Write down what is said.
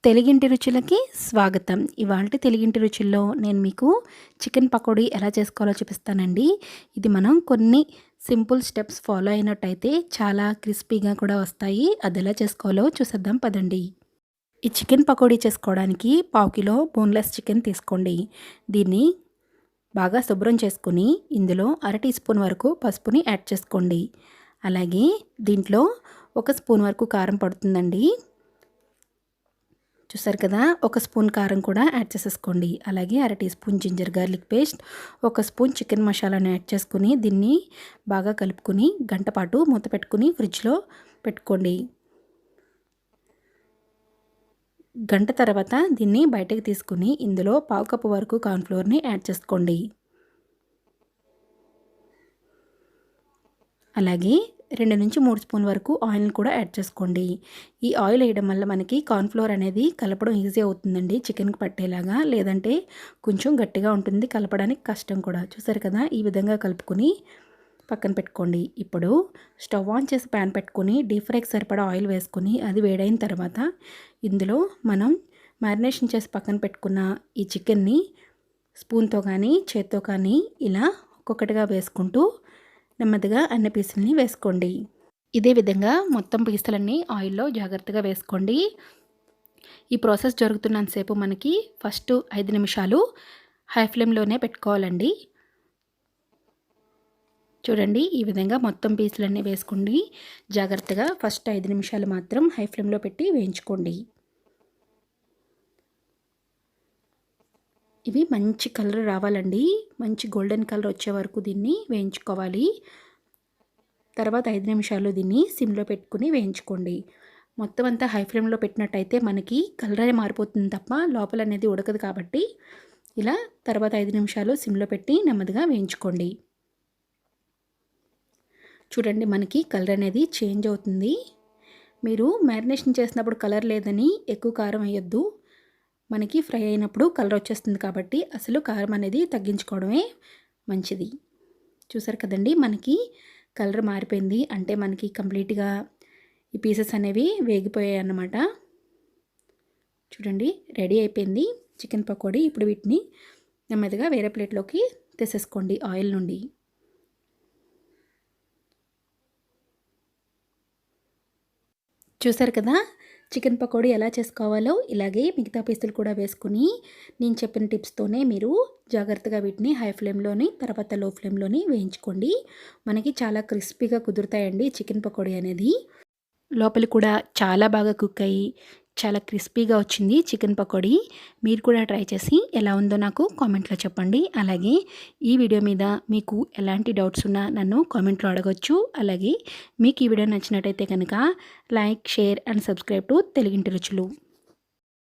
తెలుగింటి రుచులకి స్వాగతం. ఇవాల్టి తెలుగింటి రుచుల్లో నేను మీకు చికెన్ పకోడీ ఎలా చేసుకోవాలో చూపిస్తానండి. ఇది మనం కొన్ని సింపుల్ స్టెప్స్ ఫాలో అయినట్టయితే చాలా క్రిస్పీగా కూడా వస్తాయి. అది ఎలా చేసుకోవాలో చూసేద్దాం పదండి. ఈ చికెన్ పకోడీ చేసుకోవడానికి పావు కిలో బోన్లెస్ చికెన్ తీసుకోండి. దీన్ని బాగా శుభ్రం చేసుకుని ఇందులో అర టీ స్పూన్ వరకు పసుపుని యాడ్ చేసుకోండి. అలాగే దీంట్లో 1 స్పూన్ వరకు కారం పడుతుందండి. చూసారు కదా, 1 స్పూన్ కారం కూడా యాడ్ చేసేసుకోండి. అలాగే అర teaspoon ginger garlic paste, 1 spoon chicken మసాలాను యాడ్ చేసుకుని దీన్ని బాగా కలుపుకొని గంట పాటు మూత పెట్టుకుని ఫ్రిడ్జ్లో పెట్టుకోండి. గంట తర్వాత దీన్ని బయటకు తీసుకుని ఇందులో పావు కప్పు వరకు కార్న్ఫ్లోర్ని యాడ్ చేసుకోండి. అలాగే 2 నుంచి 3 స్పూన్ వరకు ఆయిల్ని కూడా యాడ్ చేసుకోండి. ఈ ఆయిల్ వేయడం వల్ల మనకి కార్న్ఫ్లోర్ అనేది కలపడం ఈజీ అవుతుందండి చికెన్కి పట్టేలాగా. లేదంటే కొంచెం గట్టిగా ఉంటుంది, కలపడానికి కష్టం కూడా. చూసారు కదా, ఈ విధంగా కలుపుకొని పక్కన పెట్టుకోండి. ఇప్పుడు స్టవ్ ఆన్ చేసి ప్యాన్ పెట్టుకొని డీప్ ఫ్రైకి సరిపడా ఆయిల్ వేసుకొని అది వేడైన తర్వాత ఇందులో మనం మ్యారినేషన్ చేసి పక్కన పెట్టుకున్న ఈ చికెన్ని స్పూన్తో కానీ చేత్తో కానీ ఇలా ఒక్కొక్కటిగా వేసుకుంటూ నెమ్మదిగా అన్ని పీసుల్ని వేసుకోండి. ఇదే విధంగా మొత్తం పీసులన్నీ ఆయిల్లో జాగ్రత్తగా వేసుకోండి. ఈ ప్రాసెస్ జరుగుతున్నంతసేపు మనకి ఫస్ట్ 5 నిమిషాలు హై ఫ్లేమ్లోనే పెట్టుకోవాలండి. చూడండి, ఈ విధంగా మొత్తం పీసులన్నీ వేసుకోండి. జాగ్రత్తగా ఫస్ట్ 5 నిమిషాలు మాత్రం హై ఫ్లేమ్లో పెట్టి వేయించుకోండి. ఇవి మంచి కలర్ రావాలండి. మంచి గోల్డెన్ కలర్ వచ్చే వరకు దీన్ని వేయించుకోవాలి. తర్వాత 5 నిమిషాలు దీన్ని సిమ్లో పెట్టుకుని వేయించుకోండి. మొత్తం అంతా హై ఫ్లేమ్లో పెట్టినట్టయితే మనకి కలర్ అనేది మారిపోతుంది తప్ప లోపల అనేది ఉడకదు. కాబట్టి ఇలా తర్వాత 5 నిమిషాలు సిమ్లో పెట్టి నెమ్మదిగా వేయించుకోండి. చూడండి, మనకి కలర్ అనేది చేంజ్ అవుతుంది. మీరు మ్యారినేషన్ చేసినప్పుడు కలర్ లేదని ఎక్కువ కారం వేయొద్దు. మనకి ఫ్రై అయినప్పుడు కలర్ వచ్చేస్తుంది కాబట్టి అసలు కారం అనేది తగ్గించుకోవడమే మంచిది. చూసారు కదండి, మనకి కలర్ మారిపోయింది అంటే మనకి కంప్లీట్గా ఈ పీసెస్ అనేవి వేగిపోయాయి అన్నమాట. చూడండి, రెడీ అయిపోయింది చికెన్ పకోడీ. ఇప్పుడు వీటిని నెమ్మదిగా వేరే ప్లేట్లోకి తీసేసుకోండి ఆయిల్ నుండి. చూసారు కదా, చికెన్ పకోడీ ఎలా చేసుకోవాలో ఇలాగే మిగతా పీసులు కూడా వేసుకుని నేను చెప్పిన టిప్స్తోనే మీరు జాగ్రత్తగా వీటిని హై ఫ్లేమ్లోని తర్వాత లో ఫ్లేమ్లోని వేయించుకోండి. మనకి చాలా క్రిస్పీగా కుదురుతాయండి చికెన్ పకోడీ అనేది. లోపల కూడా చాలా బాగా కుక్ అయ్యి చాలా క్రిస్పీగా వచ్చింది చికెన్ పకోడీ. మీరు కూడా ట్రై చేసి ఎలా ఉందో నాకు కామెంట్లో చెప్పండి. అలాగే ఈ వీడియో మీద మీకు ఎలాంటి డౌట్స్ ఉన్నా నన్ను కామెంట్లో అడగొచ్చు. అలాగే మీకు ఈ వీడియో నచ్చినట్టయితే కనుక like, share and subscribe to తెలుగింటి రుచులు.